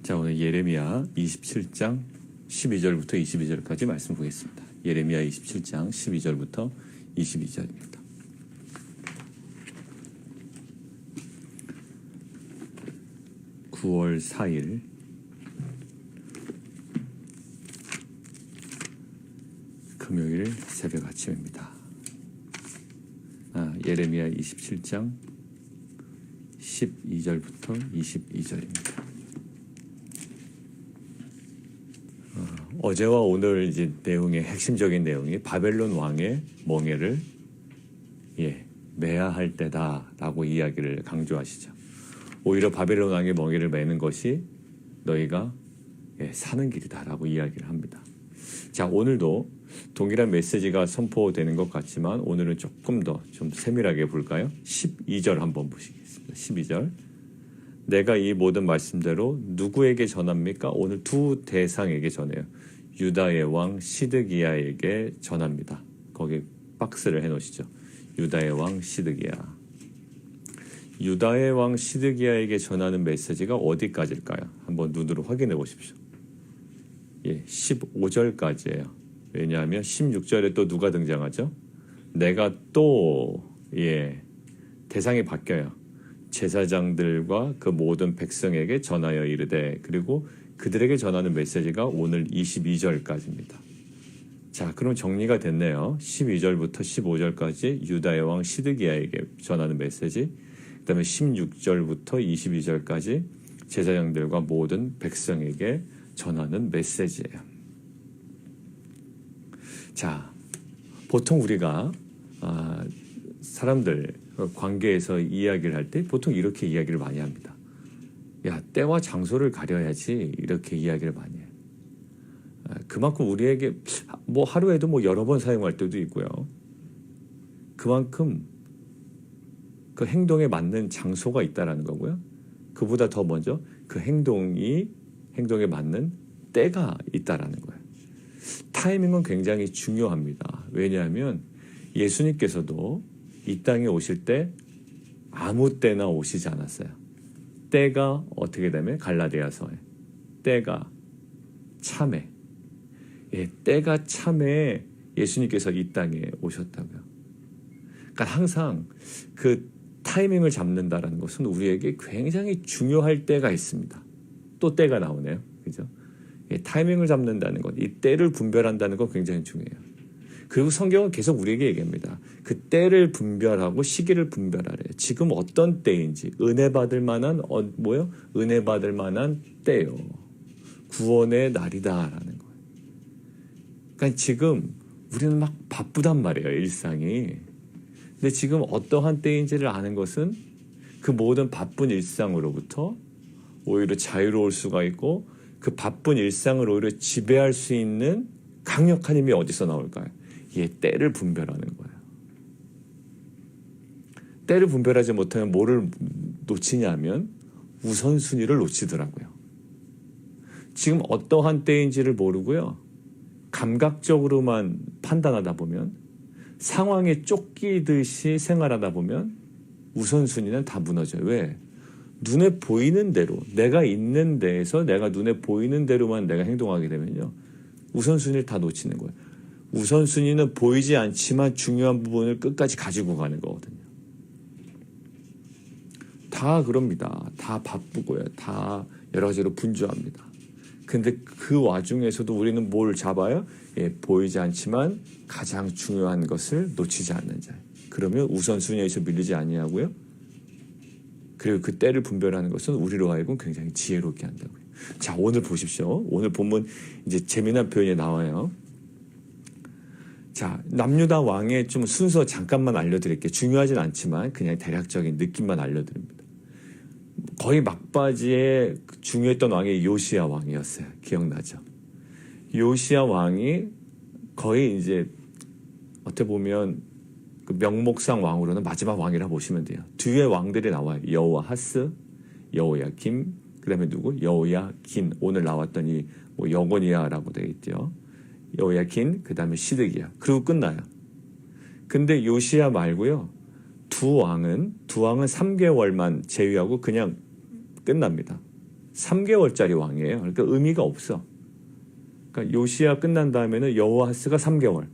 자, 오늘 예레미야 27장 12절부터 22절까지 말씀 보겠습니다. 예레미야 27장 12절부터 22절입니다. (9월 4일) 금요일 새벽 아침입니다. 예레미야 27장 12절부터 22절입니다. 어제와 오늘 이제 내용의 핵심적인 내용이 바벨론 왕의 멍에를 매야 할 때다라고 이야기를 강조하시죠. 오히려 바벨론 왕의 멍에를 매는 것이 너희가 사는 길이다라고 이야기를 합니다. 자, 오늘도 동일한 메시지가 선포되는 것 같지만 오늘은 조금 더 좀 세밀하게 볼까요? 12절 한번 보시겠습니다. 12절. 내가 이 모든 말씀대로 누구에게 전합니까? 오늘 두 대상에게 전해요. 유다의 왕 시드기야에게 전합니다. 거기 박스를 해놓으시죠. 유다의 왕 시드기야. 유다의 왕 시드기야에게 전하는 메시지가 어디까지일까요? 한번 눈으로 확인해 보십시오. 15절까지예요. 왜냐하면 16절에 또 누가 등장하죠? 내가 또 대상이 바뀌어요. 제사장들과 그 모든 백성에게 전하여 이르되, 그리고 그들에게 전하는 메시지가 오늘 22절까지입니다. 자, 그럼 정리가 됐네요. 12절부터 15절까지 유다의 왕 시드기야에게 전하는 메시지, 그 다음에 16절부터 22절까지 제사장들과 모든 백성에게 전하는 메시지예요. 자, 보통 우리가 사람들 관계에서 이야기를 할 때 보통 이렇게 이야기를 많이 합니다. 야, 때와 장소를 가려야지, 이렇게 이야기를 많이 해요. 그만큼 우리에게 하루에도 여러 번 사용할 때도 있고요. 그만큼 그 행동에 맞는 장소가 있다라는 거고요. 그보다 더 먼저 그 행동에 맞는 때가 있다라는 거예요. 타이밍은 굉장히 중요합니다. 왜냐하면 예수님께서도 이 땅에 오실 때 아무 때나 오시지 않았어요. 때가 어떻게 되면 갈라디아서에 때가 참에, 때가 참에 예수님께서 이 땅에 오셨다고요. 그러니까 항상 그 타이밍을 잡는다라는 것은 우리에게 굉장히 중요할 때가 있습니다. 또 때가 나오네요. 그죠? 타이밍을 잡는다는 것, 이 때를 분별한다는 것 굉장히 중요해요. 그리고 성경은 계속 우리에게 얘기합니다. 그 때를 분별하고 시기를 분별하래요. 지금 어떤 때인지, 은혜 받을 만한 은혜 받을 만한 때요. 구원의 날이다라는 거예요. 그러니까 지금 우리는 막 바쁘단 말이에요, 일상이. 근데 지금 어떠한 때인지를 아는 것은 그 모든 바쁜 일상으로부터 오히려 자유로울 수가 있고, 그 바쁜 일상을 오히려 지배할 수 있는 강력한 힘이 어디서 나올까요? 때를 분별하는 거예요. 때를 분별하지 못하면 뭐를 놓치냐면 우선순위를 놓치더라고요. 지금 어떠한 때인지를 모르고요. 감각적으로만 판단하다 보면, 상황에 쫓기듯이 생활하다 보면 우선순위는 다 무너져요. 왜? 눈에 보이는 대로, 내가 있는 데에서 내가 눈에 보이는 대로만 내가 행동하게 되면요, 우선순위를 다 놓치는 거예요. 우선순위는 보이지 않지만 중요한 부분을 끝까지 가지고 가는 거거든요. 다 그럽니다. 다 바쁘고요. 다 여러 가지로 분주합니다. 근데 그 와중에서도 우리는 뭘 잡아요? 보이지 않지만 가장 중요한 것을 놓치지 않는 자. 그러면 우선순위에서 밀리지 아니하고요. 그리고 그 때를 분별하는 것은 우리로 하여금 굉장히 지혜롭게 한다고요. 자, 오늘 보십시오. 오늘 보면 이제 재미난 표현이 나와요. 자, 남유다 왕의 좀 순서 잠깐만 알려드릴게요. 중요하진 않지만 그냥 대략적인 느낌만 알려드립니다. 거의 막바지에 중요했던 왕이 요시야 왕이었어요. 기억나죠? 요시야 왕이 거의 이제 어떻게 보면 그 명목상 왕으로는 마지막 왕이라 보시면 돼요. 뒤에 왕들이 나와요. 여호아하스, 여호야김, 그 다음에 누구? 여호야긴. 오늘 나왔던 이 여고니아라고 되어 있죠. 여호야긴, 그 다음에 시드기야. 그리고 끝나요. 근데 요시야 말고요, 두 왕은 3개월만 제외하고 그냥 끝납니다. 3개월짜리 왕이에요. 그러니까 의미가 없어. 그러니까 요시야 끝난 다음에는 여호아하스가 3개월.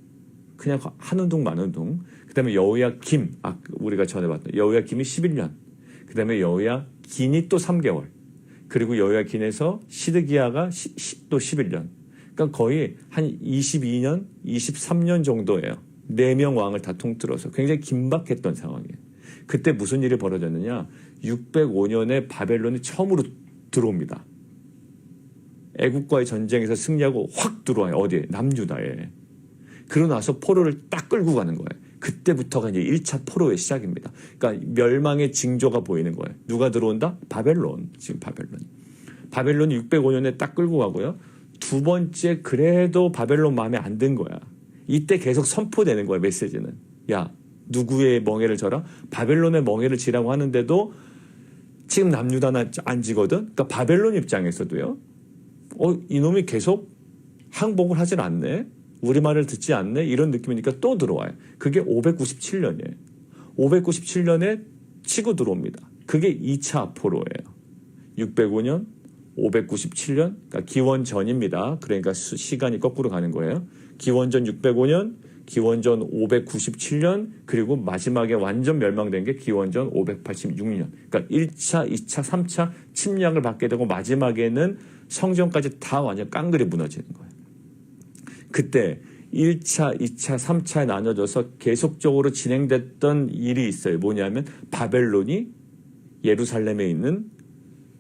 그냥 하는 둥 마는 둥. 그다음에 여호야김, 우리가 전에 봤던 여호야김이 11년. 그다음에 여호야긴이 또 3개월. 그리고 여호야긴에서 시드기야가 또 11년. 그러니까 거의 한 22년, 23년 정도예요. 4명 왕을 다 통틀어서 굉장히 긴박했던 상황이에요. 그때 무슨 일이 벌어졌느냐? 605년에 바벨론이 처음으로 들어옵니다. 애국과의 전쟁에서 승리하고 확 들어와요. 어디에? 남유다에. 그러고 나서 포로를 딱 끌고 가는 거예요. 그때부터가 이제 1차 포로의 시작입니다. 그러니까 멸망의 징조가 보이는 거예요. 누가 들어온다? 바벨론. 지금 바벨론이 605년에 딱 끌고 가고요. 두 번째 그래도 바벨론 마음에 안 든 거야. 이때 계속 선포되는 거야, 메시지는. 야, 누구의 멍에를 져라? 바벨론의 멍에를 지라고 하는데도 지금 남유다는 안 지거든. 그러니까 바벨론 입장에서도요. 이놈이 계속 항복을 하질 않네. 우리 말을 듣지 않네. 이런 느낌이니까 또 들어와요. 그게 597년이에요. 597년에 치고 들어옵니다. 그게 2차 포로예요. 605년, 597년, 그러니까 기원 전입니다. 그러니까 시간이 거꾸로 가는 거예요. 기원전 605년, 기원전 597년, 그리고 마지막에 완전 멸망된 게 기원전 586년. 그러니까 1차, 2차, 3차 침략을 받게 되고 마지막에는 성전까지 다 완전 깡그리 무너지는 거예요. 그때 1차, 2차, 3차에 나눠져서 계속적으로 진행됐던 일이 있어요. 뭐냐면 바벨론이 예루살렘에 있는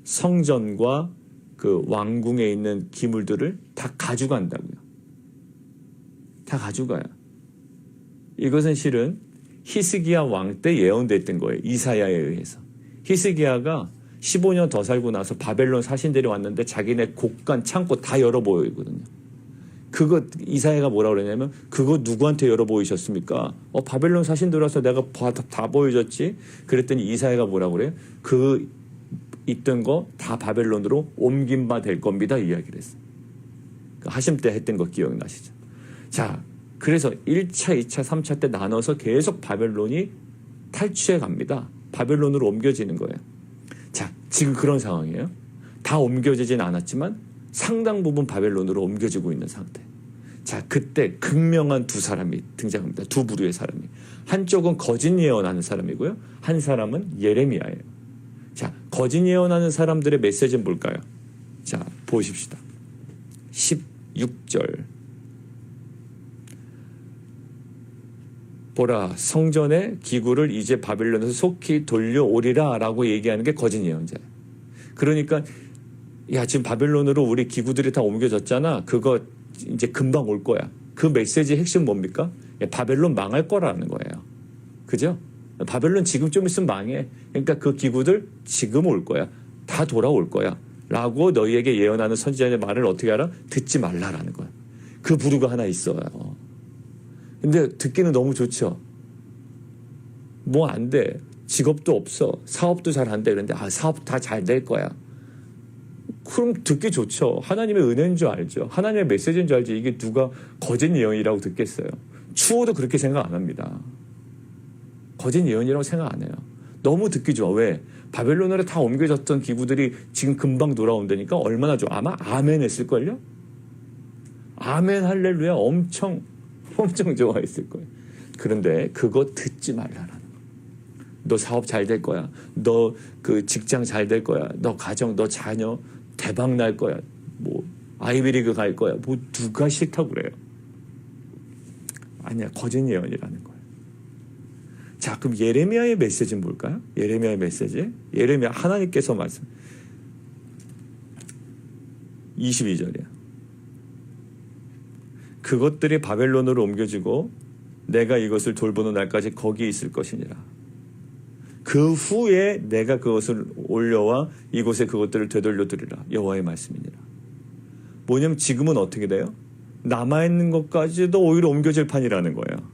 성전과 그 왕궁에 있는 기물들을 다 가져간다고요. 다 가져가요. 이것은 실은 히스기야 왕 때 예언됐던 거예요. 이사야에 의해서. 히스기야가 15년 더 살고 나서 바벨론 사신들이 왔는데 자기네 곡간 창고 다 열어 보이거든요. 그거 이사야가 뭐라 그러냐면 그거 누구한테 열어 보이셨습니까? 바벨론 사신들 와서 내가 다 보여줬지. 그랬더니 이사야가 뭐라 그래요? 그 있던 거 다 바벨론으로 옮긴 바 될 겁니다. 이야기를 했어요. 하심 때 했던 거 기억나시죠? 자, 그래서 1차, 2차, 3차 때 나눠서 계속 바벨론이 탈취해 갑니다. 바벨론으로 옮겨지는 거예요. 자, 지금 그런 상황이에요. 다 옮겨지진 않았지만 상당 부분 바벨론으로 옮겨지고 있는 상태. 자, 그때 극명한 두 사람이 등장합니다. 두 부류의 사람이. 한쪽은 거짓 예언하는 사람이고요. 한 사람은 예레미야예요. 자, 거짓 예언하는 사람들의 메시지는 뭘까요? 자, 보십시다. 16절. 보라, 성전의 기구를 이제 바벨론에서 속히 돌려오리라 라고 얘기하는 게 거짓 예언자예요. 그러니까 야, 지금 바벨론으로 우리 기구들이 다 옮겨졌잖아. 그거 이제 금방 올 거야. 그 메시지의 핵심 뭡니까? 바벨론 망할 거라는 거예요. 그죠? 바벨론 지금 좀 있으면 망해. 그러니까 그 기구들 지금 올 거야. 다 돌아올 거야. 라고 너희에게 예언하는 선지자의 말을 어떻게 알아? 듣지 말라라는 거야. 그 부류가 하나 있어요. 근데 듣기는 너무 좋죠. 뭐 안 돼. 직업도 없어. 사업도 잘 안 돼. 그런데 사업 다 잘 될 거야. 그럼 듣기 좋죠. 하나님의 은혜인 줄 알죠. 하나님의 메시지인 줄 알지. 이게 누가 거짓 예언이라고 듣겠어요. 추호도 그렇게 생각 안 합니다. 거짓 예언이라고 생각 안 해요. 너무 듣기 좋아. 왜? 바벨론으로 다 옮겨졌던 기구들이 지금 금방 돌아온다니까 얼마나 좋아. 아마 아멘 했을걸요? 아멘 할렐루야 엄청 좋아했을 거예요. 그런데 그거 듣지 말라라는 거. 너 사업 잘 될 거야. 너 그 직장 잘 될 거야. 너 가정, 너 자녀 대박 날 거야. 뭐 아이비리그 갈 거야. 뭐 누가 싫다고 그래요. 아니야. 거짓 예언이라는 거예요. 자, 그럼 예레미야의 메시지는 뭘까요? 예레미야의 메시지. 예레미야 하나님께서 말씀. 22절이야. 그것들이 바벨론으로 옮겨지고 내가 이것을 돌보는 날까지 거기 있을 것이니라. 그 후에 내가 그것을 올려와 이곳에 그것들을 되돌려드리라. 여호와의 말씀이니라. 뭐냐면 지금은 어떻게 돼요? 남아있는 것까지도 오히려 옮겨질 판이라는 거예요.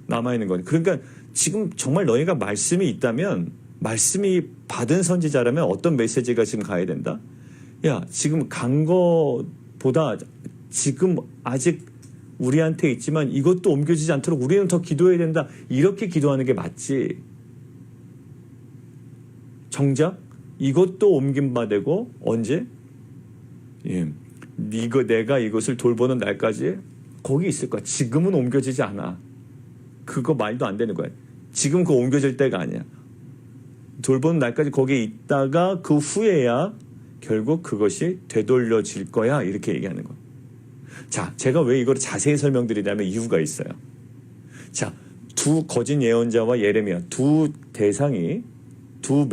남아있는 건. 그러니까 지금 정말 너희가 말씀이 있다면, 말씀이 받은 선지자라면 어떤 메시지가 지금 가야 된다? 야, 지금 간 거보다 지금 아직 우리한테 있지만 이것도 옮겨지지 않도록 우리는 더 기도해야 된다. 이렇게 기도하는 게 맞지. 정작 이것도 옮김바 되고 언제? 예. 내가 이것을 돌보는 날까지 거기 있을 거야. 지금은 옮겨지지 않아. 그거 말도 안 되는 거야. 지금 그거 옮겨질 때가 아니야. 돌보는 날까지 거기에 있다가 그 후에야 결국 그것이 되돌려질 거야. 이렇게 얘기하는 거야. 자, 제가 왜 이걸 자세히 설명드리냐면 이유가 있어요. 자, 두 거짓 예언자와 예레미야 두 대상이 두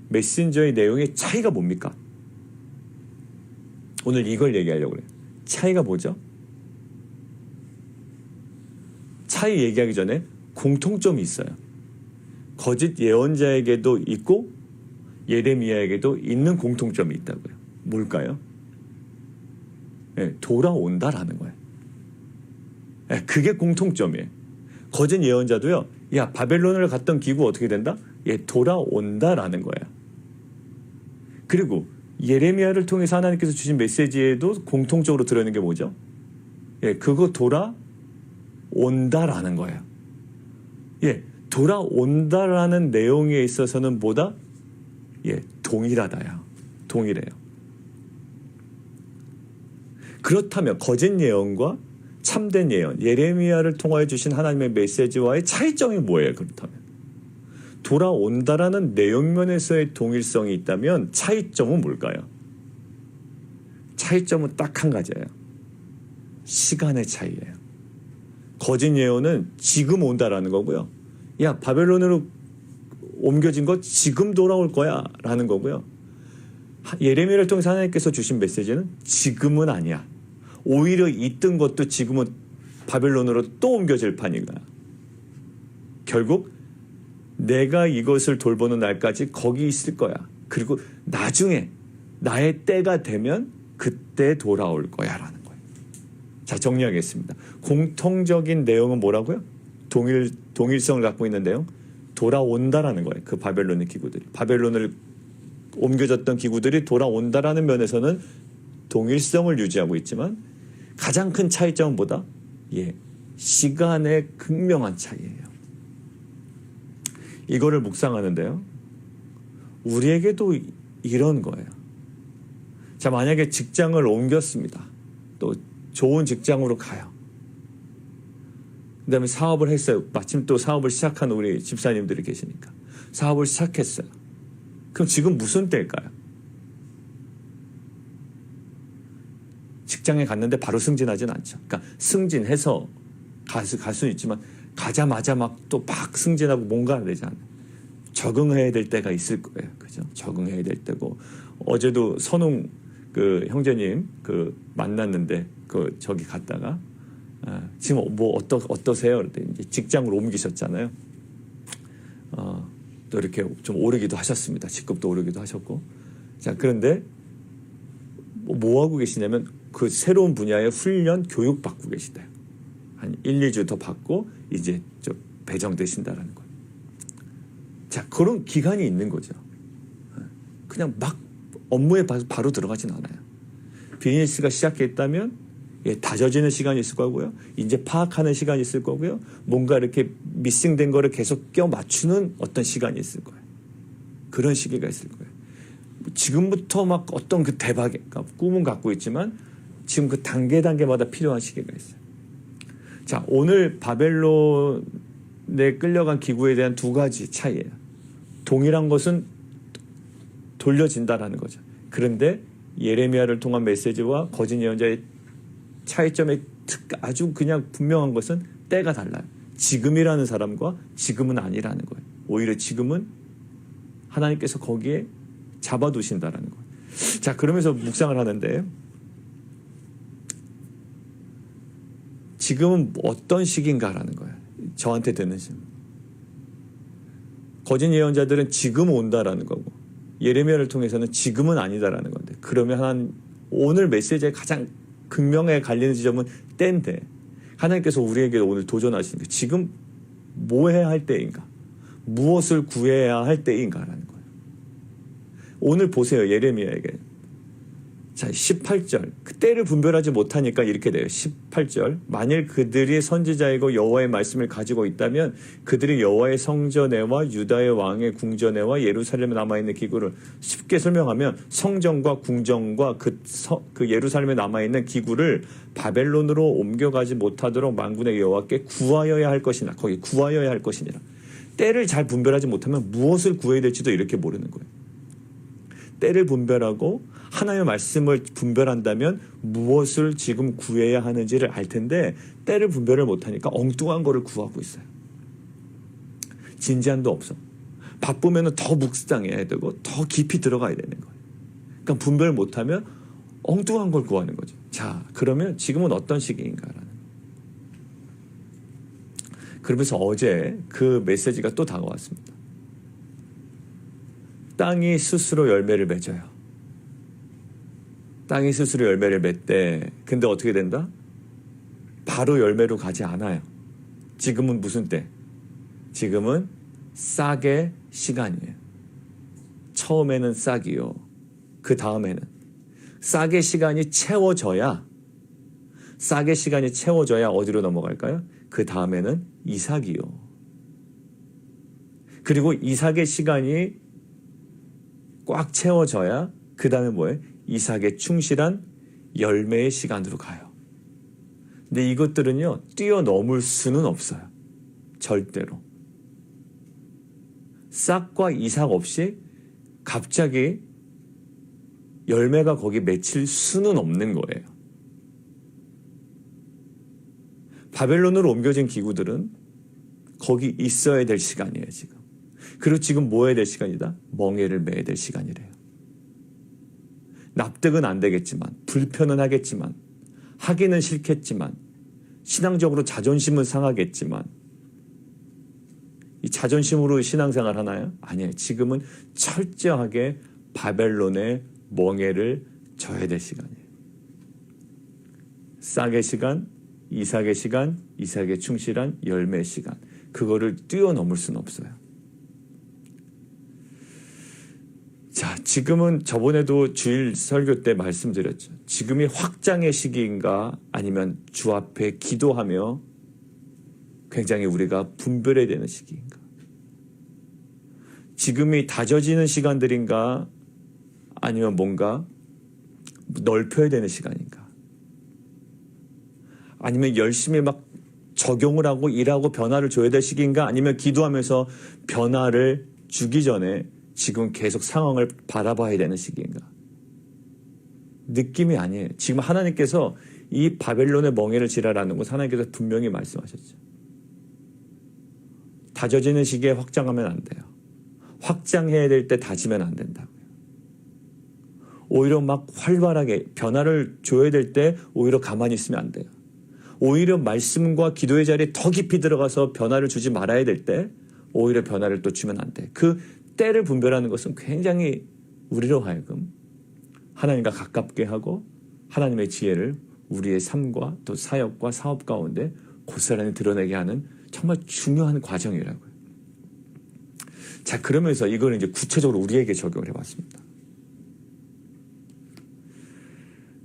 메신저의 내용의 차이가 뭡니까? 오늘 이걸 얘기하려고 그래요. 차이가 뭐죠? 차이 얘기하기 전에 공통점이 있어요. 거짓 예언자에게도 있고 예레미야에게도 있는 공통점이 있다고요. 뭘까요? 네, 돌아온다라는 거예요. 네, 그게 공통점이에요. 거짓 예언자도요. 야, 바벨론을 갔던 기구 어떻게 된다? 돌아온다라는 거예요. 그리고 예레미야를 통해서 하나님께서 주신 메시지에도 공통적으로 들어있는 게 뭐죠? 그거 돌아온다라는 거예요. 돌아온다라는 내용에 있어서는 뭐다? 동일하다요. 동일해요. 그렇다면 거짓 예언과 참된 예언, 예레미야를 통하여 주신 하나님의 메시지와의 차이점이 뭐예요? 그렇다면 돌아온다라는 내용면에서의 동일성이 있다면 차이점은 뭘까요? 차이점은 딱 한 가지예요. 시간의 차이예요. 거짓 예언은 지금 온다라는 거고요. 야, 바벨론으로 옮겨진 것 지금 돌아올 거야 라는 거고요. 예레미야를 통해서 하나님께서 주신 메시지는 지금은 아니야. 오히려 있던 것도 지금은 바벨론으로 또 옮겨질 판이다. 결국 내가 이것을 돌보는 날까지 거기 있을 거야. 그리고 나중에 나의 때가 되면 그때 돌아올 거야 라는 거예요. 자, 정리하겠습니다. 공통적인 내용은 뭐라고요? 동일성을 갖고 있는 내용? 돌아온다라는 거예요. 그 바벨론의 기구들이. 바벨론을 옮겨졌던 기구들이 돌아온다라는 면에서는 동일성을 유지하고 있지만 가장 큰 차이점은 뭐다? 시간의 극명한 차이예요. 이거를 묵상하는데요. 우리에게도 이런 거예요. 자, 만약에 직장을 옮겼습니다. 또 좋은 직장으로 가요. 그 다음에 사업을 했어요. 마침 또 사업을 시작한 우리 집사님들이 계시니까. 사업을 시작했어요. 그럼 지금 무슨 때일까요? 직장에 갔는데 바로 승진하진 않죠. 그러니까 승진해서 갈 수 있지만 가자마자 또 막 승진하고 뭔가 해야 되지 않아요. 적응해야 될 때가 있을 거예요. 그죠? 적응해야 될 때고. 어제도 선웅 그 형제님 만났는데 저기 갔다가 지금 어떠세요? 그랬더니 이제 직장을 옮기셨잖아요. 또 이렇게 좀 오르기도 하셨습니다. 직급도 오르기도 하셨고. 자, 그런데 뭐 하고 계시냐면 그 새로운 분야의 훈련 교육 받고 계시대요. 한 1, 2주 더 받고 이제 배정되신다라는 거예요. 자, 그런 기간이 있는 거죠. 그냥 막 업무에 바로 들어가진 않아요. 비즈니스가 시작했다면 다져지는 시간이 있을 거고요. 이제 파악하는 시간이 있을 거고요. 뭔가 이렇게 미싱된 거를 계속 껴 맞추는 어떤 시간이 있을 거예요. 그런 시기가 있을 거예요. 지금부터 막 어떤 그 대박의 꿈은 갖고 있지만 지금 그 단계마다 필요한 시기가 있어요. 자, 오늘 바벨론에 끌려간 기구에 대한 두 가지 차이예요. 동일한 것은 돌려진다라는 거죠. 그런데 예레미야를 통한 메시지와 거짓 예언자의 차이점의 아주 그냥 분명한 것은 때가 달라요. 지금이라는 사람과 지금은 아니라는 거예요. 오히려 지금은 하나님께서 거기에 잡아두신다라는 거예요. 자, 그러면서 묵상을 하는데 지금은 어떤 시기인가라는 거예요. 저한테 드는 질문. 거짓 예언자들은 지금 온다라는 거고 예레미야를 통해서는 지금은 아니다라는 건데 그러면 오늘 메시지의 가장 극명하게 갈리는 지점은 때인데 하나님께서 우리에게 오늘 도전하시는 게 지금 뭐 해야 할 때인가? 무엇을 구해야 할 때인가라는 거예요. 오늘 보세요. 예레미야에게 자, 18절. 그 때를 분별하지 못하니까 이렇게 돼요. 18절. 만일 그들이 선지자이고 여호와의 말씀을 가지고 있다면 그들이 여호와의 성전에와 유다의 왕의 궁전에와 예루살렘에 남아있는 기구를 쉽게 설명하면 성전과 궁전과 그 예루살렘에 남아있는 기구를 바벨론으로 옮겨가지 못하도록 만군의 여호와께 구하여야 할 것이나 거기 구하여야 할 것이니라. 때를 잘 분별하지 못하면 무엇을 구해야 될지도 이렇게 모르는 거예요. 때를 분별하고 하나님의 말씀을 분별한다면 무엇을 지금 구해야 하는지를 알 텐데 때를 분별을 못하니까 엉뚱한 거를 구하고 있어요. 진지함도 없어. 바쁘면 더 묵상해야 되고 더 깊이 들어가야 되는 거예요. 그러니까 분별 못하면 엉뚱한 걸 구하는 거죠. 자, 그러면 지금은 어떤 시기인가라는. 그러면서 어제 그 메시지가 또 다가왔습니다. 땅이 스스로 열매를 맺어요. 땅이 스스로 열매를 맺대. 근데 어떻게 된다? 바로 열매로 가지 않아요. 지금은 무슨 때? 지금은 싹의 시간이에요. 처음에는 싹이요. 그 다음에는 싹의 시간이 채워져야 어디로 넘어갈까요? 그 다음에는 이삭이요. 그리고 이삭의 시간이 꽉 채워져야 그 다음에 뭐예요? 이삭의 충실한 열매의 시간으로 가요. 근데 이것들은요, 뛰어넘을 수는 없어요. 절대로. 싹과 이삭 없이 갑자기 열매가 거기 맺힐 수는 없는 거예요. 바벨론으로 옮겨진 기구들은 거기 있어야 될 시간이에요, 지금. 그리고 지금 뭐 해야 될 시간이다? 멍에를 매야 될 시간이래요. 납득은 안 되겠지만, 불편은 하겠지만, 하기는 싫겠지만, 신앙적으로 자존심은 상하겠지만, 이 자존심으로 신앙생활 하나요? 아니에요. 지금은 철저하게 바벨론의 멍에를 져야 될 시간이에요. 싹의 시간, 이삭의 시간, 이삭의 충실한 열매의 시간. 그거를 뛰어넘을 수는 없어요. 자, 지금은 저번에도 주일 설교 때 말씀드렸죠. 지금이 확장의 시기인가 아니면 주 앞에 기도하며 굉장히 우리가 분별해야 되는 시기인가. 지금이 다져지는 시간들인가 아니면 뭔가 넓혀야 되는 시간인가. 아니면 열심히 막 적용을 하고 일하고 변화를 줘야 될 시기인가 아니면 기도하면서 변화를 주기 전에 지금 계속 상황을 바라봐야 되는 시기인가? 느낌이 아니에요. 지금 하나님께서 이 바벨론의 멍에를 지라라는 것 하나님께서 분명히 말씀하셨죠. 다져지는 시기에 확장하면 안 돼요. 확장해야 될 때 다지면 안 된다고요. 오히려 막 활발하게 변화를 줘야 될 때 오히려 가만히 있으면 안 돼요. 오히려 말씀과 기도의 자리에 더 깊이 들어가서 변화를 주지 말아야 될 때 오히려 변화를 또 주면 안 돼. 그 때를 분별하는 것은 굉장히 우리로 하여금 하나님과 가깝게 하고 하나님의 지혜를 우리의 삶과 또 사역과 사업 가운데 고스란히 드러내게 하는 정말 중요한 과정이라고요. 자, 그러면서 이걸 이제 구체적으로 우리에게 적용을 해봤습니다.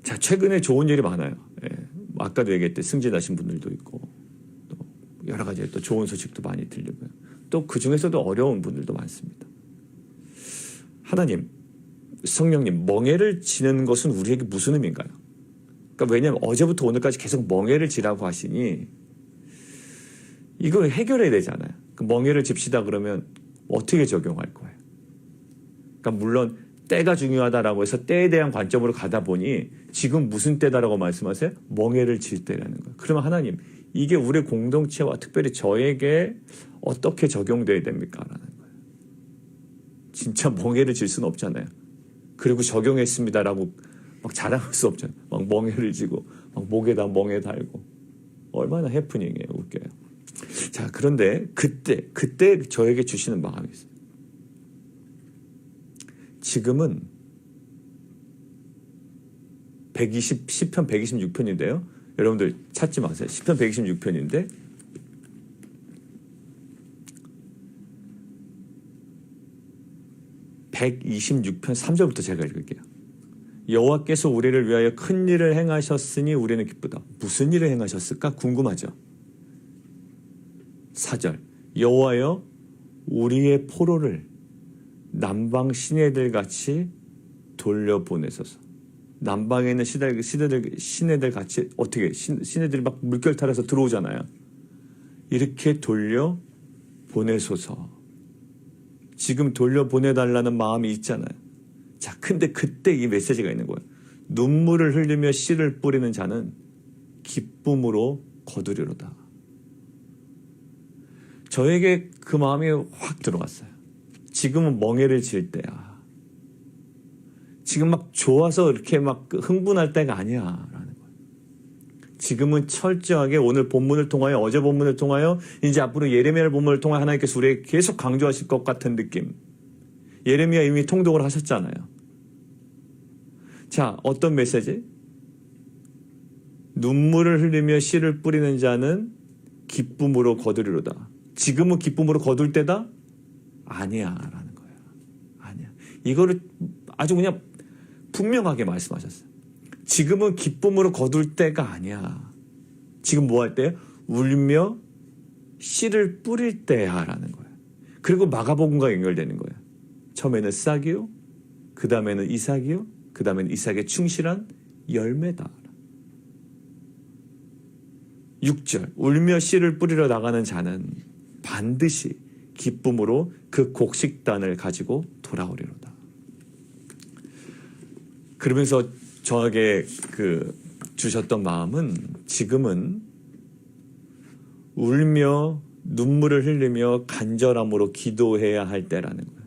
자, 최근에 좋은 일이 많아요. 예, 아까도 얘기했듯이 승진하신 분들도 있고 또 여러 가지 또 좋은 소식도 많이 들리고요. 또 그 중에서도 어려운 분들도 많습니다. 하나님, 성령님, 멍에를 지는 것은 우리에게 무슨 의미인가요? 그러니까 왜냐하면 어제부터 오늘까지 계속 멍에를 지라고 하시니 이걸 해결해야 되잖아요. 그 멍에를 집시다 그러면 어떻게 적용할 거예요? 그러니까 물론 때가 중요하다라고 해서 때에 대한 관점으로 가다 보니 지금 무슨 때다라고 말씀하세요? 멍에를 질 때라는 거예요. 그러면 하나님, 이게 우리 공동체와 특별히 저에게 어떻게 적용돼야 됩니까? 라는 거예요. 진짜 멍에를 질 수는 없잖아요. 그리고 적용했습니다라고 막 자랑할 수 없잖아요. 막 멍에를 지고 막 목에다 멍에 달고 얼마나 해프닝이에요. 웃겨요. 자, 그런데 그때 저에게 주시는 마음이 있어요. 지금은 120, 10편 126편인데요. 여러분들 찾지 마세요. 10편 126편인데 126편 3절부터 제가 읽을게요. 여호와께서 우리를 위하여 큰 일을 행하셨으니 우리는 기쁘다. 무슨 일을 행하셨을까? 궁금하죠. 4절 여호와여 우리의 포로를 남방 시내들 같이 돌려보내소서. 남방에 있는 시내들 같이 어떻게 시내들이 막 물결 타라서 들어오잖아요. 이렇게 돌려보내소서. 지금 돌려보내달라는 마음이 있잖아요. 자, 근데 그때 이 메시지가 있는 거예요. 눈물을 흘리며 씨를 뿌리는 자는 기쁨으로 거두리로다. 저에게 그 마음이 확 들어갔어요. 지금은 멍에를 질 때야. 지금 막 좋아서 이렇게 막 흥분할 때가 아니야 라는 거예요. 지금은 철저하게 오늘 본문을 통하여, 어제 본문을 통하여, 이제 앞으로 예레미야 본문을 통하여 하나님께서 우리에게 계속 강조하실 것 같은 느낌. 예레미야 이미 통독을 하셨잖아요. 자, 어떤 메시지? 눈물을 흘리며 씨를 뿌리는 자는 기쁨으로 거두리로다. 지금은 기쁨으로 거둘 때다? 아니야 라는 거예요. 아니야. 이거를 아주 그냥 분명하게 말씀하셨어요. 지금은 기쁨으로 거둘 때가 아니야. 지금 뭐 할 때요? 울며 씨를 뿌릴 때야 라는 거예요. 그리고 마가복음과 연결되는 거예요. 처음에는 싹이요, 그 다음에는 이삭이요, 그 다음에는 이삭의 충실한 열매다. 6절 울며 씨를 뿌리러 나가는 자는 반드시 기쁨으로 그 곡식단을 가지고 돌아오리로다. 그러면서 저에게 주셨던 마음은 지금은 울며 눈물을 흘리며 간절함으로 기도해야 할 때라는 거예요.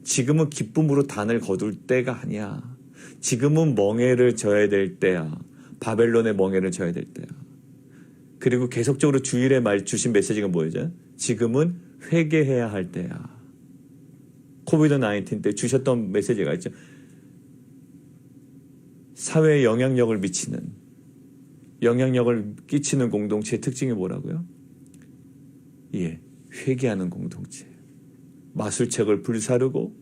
지금은 기쁨으로 단을 거둘 때가 아니야. 지금은 멍에를 져야 될 때야. 바벨론의 멍에를 져야 될 때야. 그리고 계속적으로 주일에 주신 메시지가 뭐였죠? 지금은 회개해야 할 때야. 코비드-19 때 주셨던 메시지가 있죠. 사회에 영향력을 끼치는 공동체의 특징이 뭐라고요? 예, 회개하는 공동체. 마술책을 불사르고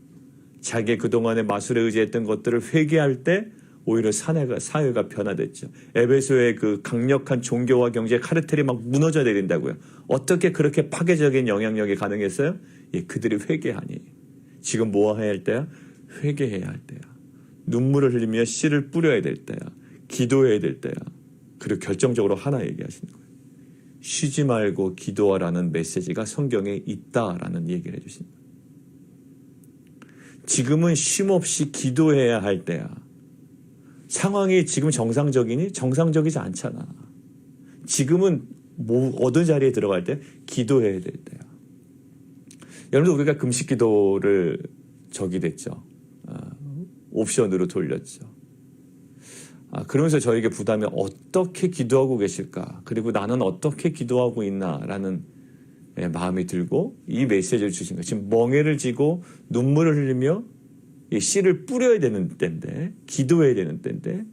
자기 그동안의 마술에 의지했던 것들을 회개할 때 오히려 사회가 변화됐죠. 에베소의 그 강력한 종교와 경제의 카르텔이 막 무너져 내린다고요. 어떻게 그렇게 파괴적인 영향력이 가능했어요? 예, 그들이 회개하니. 지금 뭐 해야 할 때야? 회개해야 할 때야. 눈물을 흘리며 씨를 뿌려야 될 때야. 기도해야 될 때야. 그리고 결정적으로 하나 얘기하시는 거예요. 쉬지 말고 기도하라는 메시지가 성경에 있다라는 얘기를 해주신 거예요. 지금은 쉼없이 기도해야 할 때야. 상황이 지금 정상적이니? 정상적이지 않잖아. 지금은 어느 자리에 들어갈 때? 기도해야 될 때야. 여러분들 우리가 금식 기도를 됐죠. 옵션으로 돌렸죠. 그러면서 저에게 부담이 어떻게 기도하고 계실까? 그리고 나는 어떻게 기도하고 있나라는 마음이 들고 이 메시지를 주신 거예요. 지금 멍에를 지고 눈물을 흘리며 씨를 뿌려야 되는 때인데, 기도해야 되는 때인데,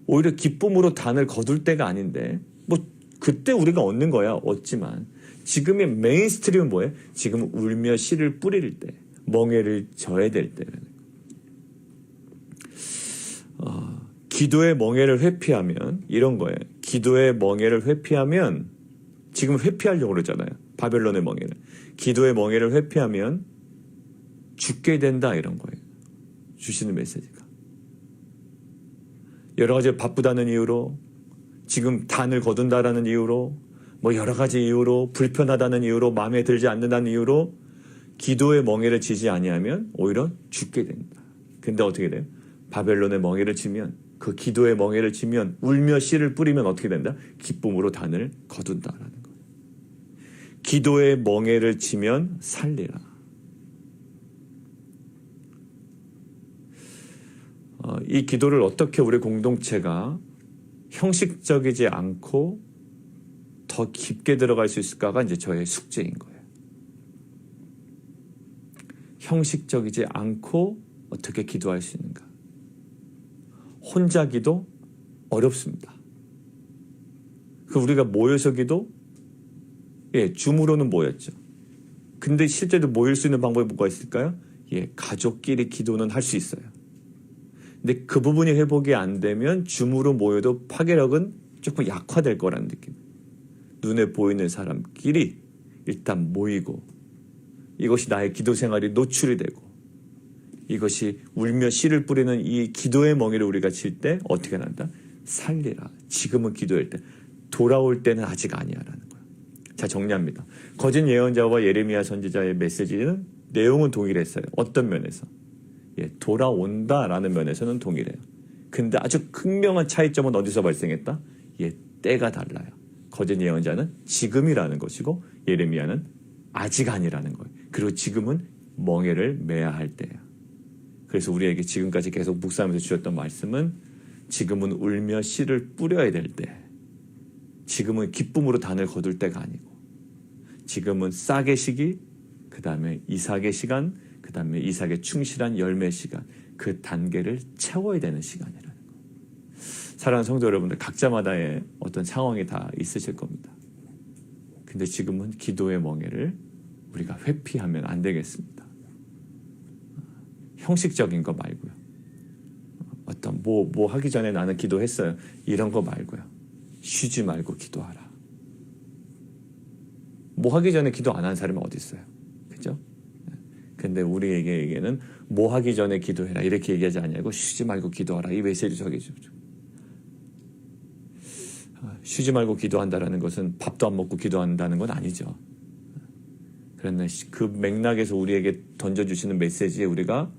오히려 기쁨으로 단을 거둘 때가 아닌데, 그때 우리가 얻는 거야, 얻지만. 지금의 메인스트림은 뭐예요? 지금 울며 씨를 뿌릴 때, 멍에를 져야 될 때라는 거예요. 기도의 멍에를 회피하면, 이런 거예요. 기도의 멍에를 회피하면, 지금 회피하려고 그러잖아요. 바벨론의 멍에를. 기도의 멍에를 회피하면 죽게 된다, 이런 거예요. 주시는 메시지가. 여러 가지 바쁘다는 이유로, 지금 단을 거둔다라는 이유로, 여러 가지 이유로, 불편하다는 이유로, 마음에 들지 않는다는 이유로 기도의 멍에를 지지 아니하면 오히려 죽게 된다. 근데 어떻게 돼요? 바벨론의 멍에를 지면, 그 기도의 멍에를 지면, 울며 씨를 뿌리면 어떻게 된다? 기쁨으로 단을 거둔다라는 거예요. 기도의 멍에를 지면 살리라. 이 기도를 어떻게 우리 공동체가 형식적이지 않고 더 깊게 들어갈 수 있을까가 이제 저의 숙제인 거예요. 형식적이지 않고 어떻게 기도할 수 있는가? 혼자 기도 어렵습니다. 우리가 모여서 기도, 줌으로는 모였죠. 근데 실제로 모일 수 있는 방법이 뭐가 있을까요? 가족끼리 기도는 할 수 있어요. 근데 그 부분이 회복이 안 되면 줌으로 모여도 파괴력은 조금 약화될 거라는 느낌. 눈에 보이는 사람끼리 일단 모이고 이것이 나의 기도 생활이 노출이 되고 이것이 울며 씨를 뿌리는 이 기도의 멍에를 우리가 칠 때 어떻게 난다? 살리라. 지금은 기도할 때. 돌아올 때는 아직 아니야라는 거예요. 자, 정리합니다. 거짓 예언자와 예레미야 선지자의 메시지는 내용은 동일했어요. 어떤 면에서? 돌아온다라는 면에서는 동일해요. 근데 아주 극명한 차이점은 어디서 발생했다? 때가 달라요. 거짓 예언자는 지금이라는 것이고 예레미야는 아직 아니라는 거예요. 그리고 지금은 멍에를 매야 할 때예요. 그래서 우리에게 지금까지 계속 묵상하면서 주셨던 말씀은 지금은 울며 씨를 뿌려야 될 때, 지금은 기쁨으로 단을 거둘 때가 아니고 지금은 싹의 시기, 그 다음에 이삭의 시간, 그 다음에 이삭의 충실한 열매 시간, 그 단계를 채워야 되는 시간이라는 거예요. 사랑하는 성도 여러분들, 각자마다의 어떤 상황이 다 있으실 겁니다. 근데 지금은 기도의 멍에를 우리가 회피하면 안 되겠습니다. 형식적인 거 말고요. 어떤 뭐 하기 전에 나는 기도했어요. 이런 거 말고요. 쉬지 말고 기도하라. 뭐 하기 전에 기도 안 한 사람이 어디 있어요? 그죠? 근데 우리에게는 뭐 하기 전에 기도해라 이렇게 얘기하지 않냐고 쉬지 말고 기도하라. 이 메시지 저기죠. 쉬지 말고 기도한다라는 것은 밥도 안 먹고 기도한다는 건 아니죠. 그런데 그 맥락에서 우리에게 던져주시는 메시지에 우리가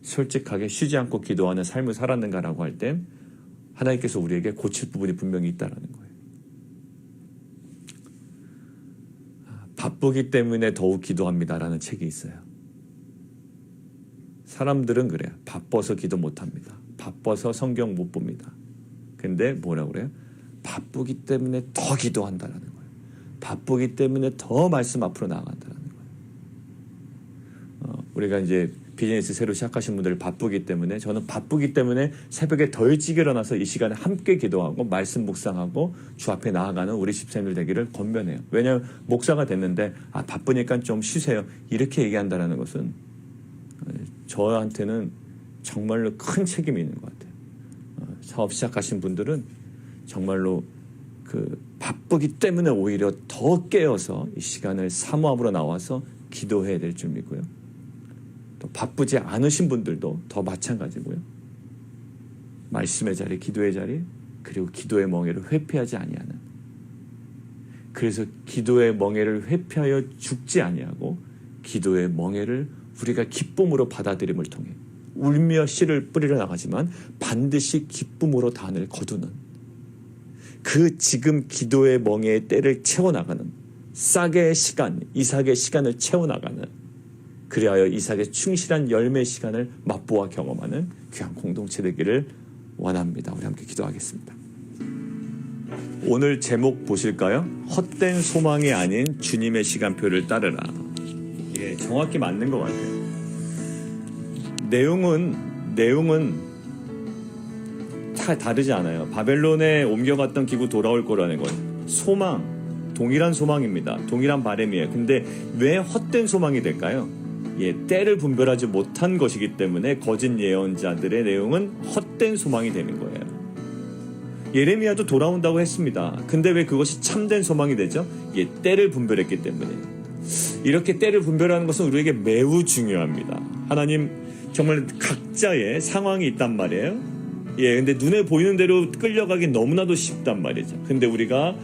솔직하게 쉬지 않고 기도하는 삶을 살았는가라고 할 땐 하나님께서 우리에게 고칠 부분이 분명히 있다는 거예요. 바쁘기 때문에 더욱 기도합니다라는 책이 있어요. 사람들은 그래요. 바빠서 기도 못합니다. 바빠서 성경 못 봅니다. 근데 뭐라고 그래요? 바쁘기 때문에 더 기도한다라는 거예요. 바쁘기 때문에 더 말씀 앞으로 나아간다라는 거예요. 우리가 이제 비즈니스 새로 시작하신 분들 바쁘기 때문에, 저는 바쁘기 때문에 새벽에 더 일찍 일어나서 이 시간에 함께 기도하고 말씀 묵상하고 주 앞에 나아가는 우리 집사님들 되기를 권면해요. 왜냐하면 목사가 됐는데 바쁘니까 좀 쉬세요 이렇게 얘기한다는 것은 저한테는 정말로 큰 책임이 있는 것 같아요. 사업 시작하신 분들은 정말로 바쁘기 때문에 오히려 더 깨어서 이 시간을 사모함으로 나와서 기도해야 될 줄이고요. 또 바쁘지 않으신 분들도 더 마찬가지고요. 말씀의 자리, 기도의 자리, 그리고 기도의 멍에를 회피하지 아니하는. 그래서 기도의 멍에를 회피하여 죽지 아니하고 기도의 멍에를 우리가 기쁨으로 받아들임을 통해 울며 씨를 뿌리러 나가지만 반드시 기쁨으로 단을 거두는 그 지금 기도의 멍에의 때를 채워나가는 싹의 시간, 이삭의 시간을 채워나가는, 그리하여 이삭의 충실한 열매 시간을 맛보아 경험하는 귀한 공동체 되기를 원합니다. 우리 함께 기도하겠습니다. 오늘 제목 보실까요? 헛된 소망이 아닌 주님의 시간표를 따르라. 정확히 맞는 것 같아요. 내용은 다 다르지 않아요. 바벨론에 옮겨갔던 기구 돌아올 거라는 건 소망, 동일한 소망입니다. 동일한 바람이에요. 근데 왜 헛된 소망이 될까요? 때를 분별하지 못한 것이기 때문에 거짓 예언자들의 내용은 헛된 소망이 되는 거예요. 예레미야도 돌아온다고 했습니다. 근데 왜 그것이 참된 소망이 되죠? 때를 분별했기 때문에. 이렇게 때를 분별하는 것은 우리에게 매우 중요합니다. 하나님 정말 각자의 상황이 있단 말이에요. 근데 눈에 보이는 대로 끌려가기 너무나도 쉽단 말이죠. 근데 우리가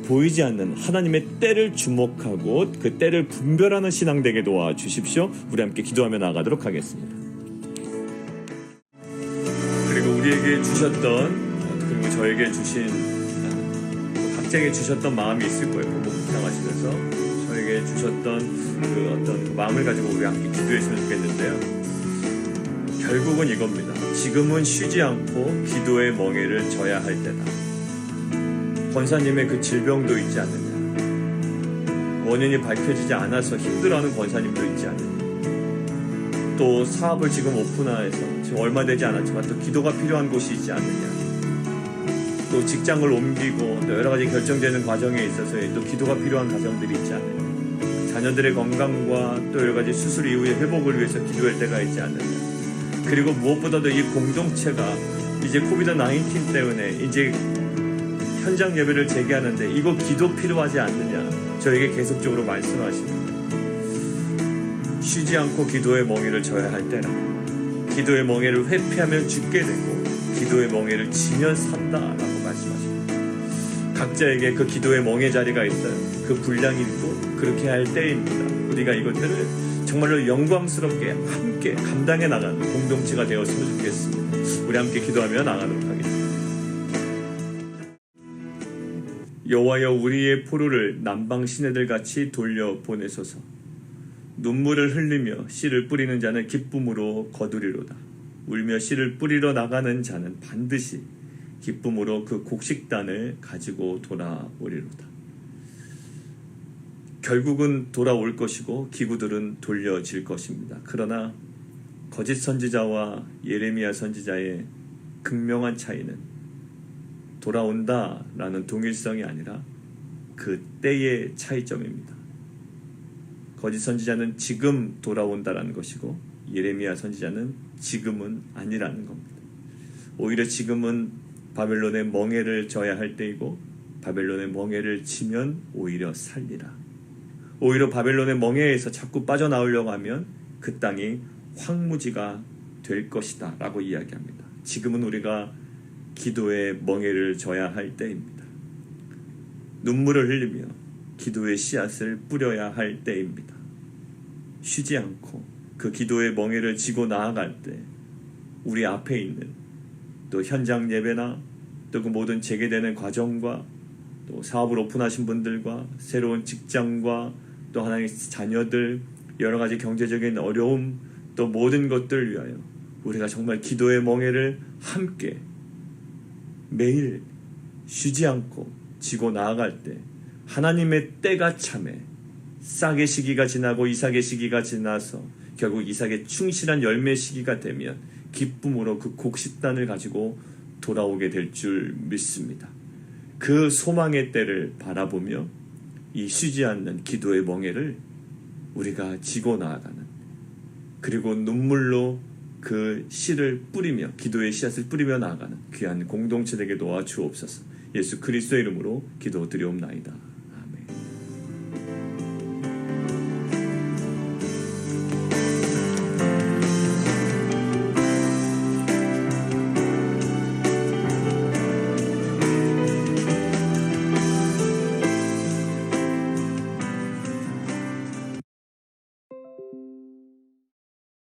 보이지 않는 하나님의 때를 주목하고 그 때를 분별하는 신앙 되게 도와주십시오. 우리 함께 기도하며 나아가도록 하겠습니다. 그리고 우리에게 주셨던, 그리고 저에게 주신, 각자에게 주셨던 마음이 있을 거예요. 묵상하시면서 저에게 주셨던 그 어떤 마음을 가지고 우리 함께 기도했으면 좋겠는데요. 결국은 이겁니다. 지금은 쉬지 않고 기도의 멍에를 져야 할 때다. 권사님의 그 질병도 있지 않느냐, 원인이 밝혀지지 않아서 힘들어하는 권사님도 있지 않느냐, 또 사업을 지금 오픈해서 지금 얼마 되지 않았지만 또 기도가 필요한 곳이 있지 않느냐, 또 직장을 옮기고 또 여러 가지 결정되는 과정에 있어서 또 기도가 필요한 가정들이 있지 않느냐, 자녀들의 건강과 또 여러 가지 수술 이후의 회복을 위해서 기도할 때가 있지 않느냐, 그리고 무엇보다도 이 공동체가 이제 코비드-19 때문에 이제 현장 예배를 재개하는데 이거 기도 필요하지 않느냐 저에게 계속적으로 말씀하십니다. 쉬지 않고 기도의 멍에를 져야 할 때라. 기도의 멍에를 회피하면 죽게 되고 기도의 멍에를 지면 산다라고 말씀하십니다. 각자에게 그 기도의 멍에 자리가 있어요. 그 분량이 있고 그렇게 할 때입니다. 우리가 이것들을 정말로 영광스럽게 함께 감당해 나가는 공동체가 되었으면 좋겠습니다. 우리 함께 기도하며 나가도록 하겠습니다. 여호와여, 우리의 포로를 남방 시내들같이 돌려보내소서. 눈물을 흘리며 씨를 뿌리는 자는 기쁨으로 거두리로다. 울며 씨를 뿌리러 나가는 자는 반드시 기쁨으로 그 곡식단을 가지고 돌아오리로다. 결국은 돌아올 것이고 기구들은 돌려질 것입니다. 그러나 거짓 선지자와 예레미야 선지자의 극명한 차이는 돌아온다라는 동일성이 아니라 그 때의 차이점입니다. 거짓 선지자는 지금 돌아온다라는 것이고 예레미야 선지자는 지금은 아니라는 겁니다. 오히려 지금은 바벨론의 멍에를 져야 할 때이고 바벨론의 멍에를 지면 오히려 살리라. 오히려 바벨론의 멍에에서 자꾸 빠져나오려고 하면 그 땅이 황무지가 될 것이다 라고 이야기합니다. 지금은 우리가 기도의 멍에를 져야 할 때입니다. 눈물을 흘리며 기도의 씨앗을 뿌려야 할 때입니다. 쉬지 않고 그 기도의 멍에를 지고 나아갈 때 우리 앞에 있는 또 현장 예배나 또 그 모든 재개되는 과정과 또 사업을 오픈하신 분들과 새로운 직장과 또 하나님의 자녀들, 여러 가지 경제적인 어려움, 또 모든 것들을 위하여 우리가 정말 기도의 멍에를 함께 매일 쉬지 않고 지고 나아갈 때 하나님의 때가 참에 싹의 시기가 지나고 이삭의 시기가 지나서 결국 이삭의 충실한 열매 시기가 되면 기쁨으로 그 곡식단을 가지고 돌아오게 될 줄 믿습니다. 그 소망의 때를 바라보며 이 쉬지 않는 기도의 멍에를 우리가 지고 나아가는, 그리고 눈물로 그 씨를 뿌리며 기도의 씨앗을 뿌리며 나아가는 귀한 공동체 되게 도와주옵소서. 예수 그리스도의 이름으로 기도드리옵나이다.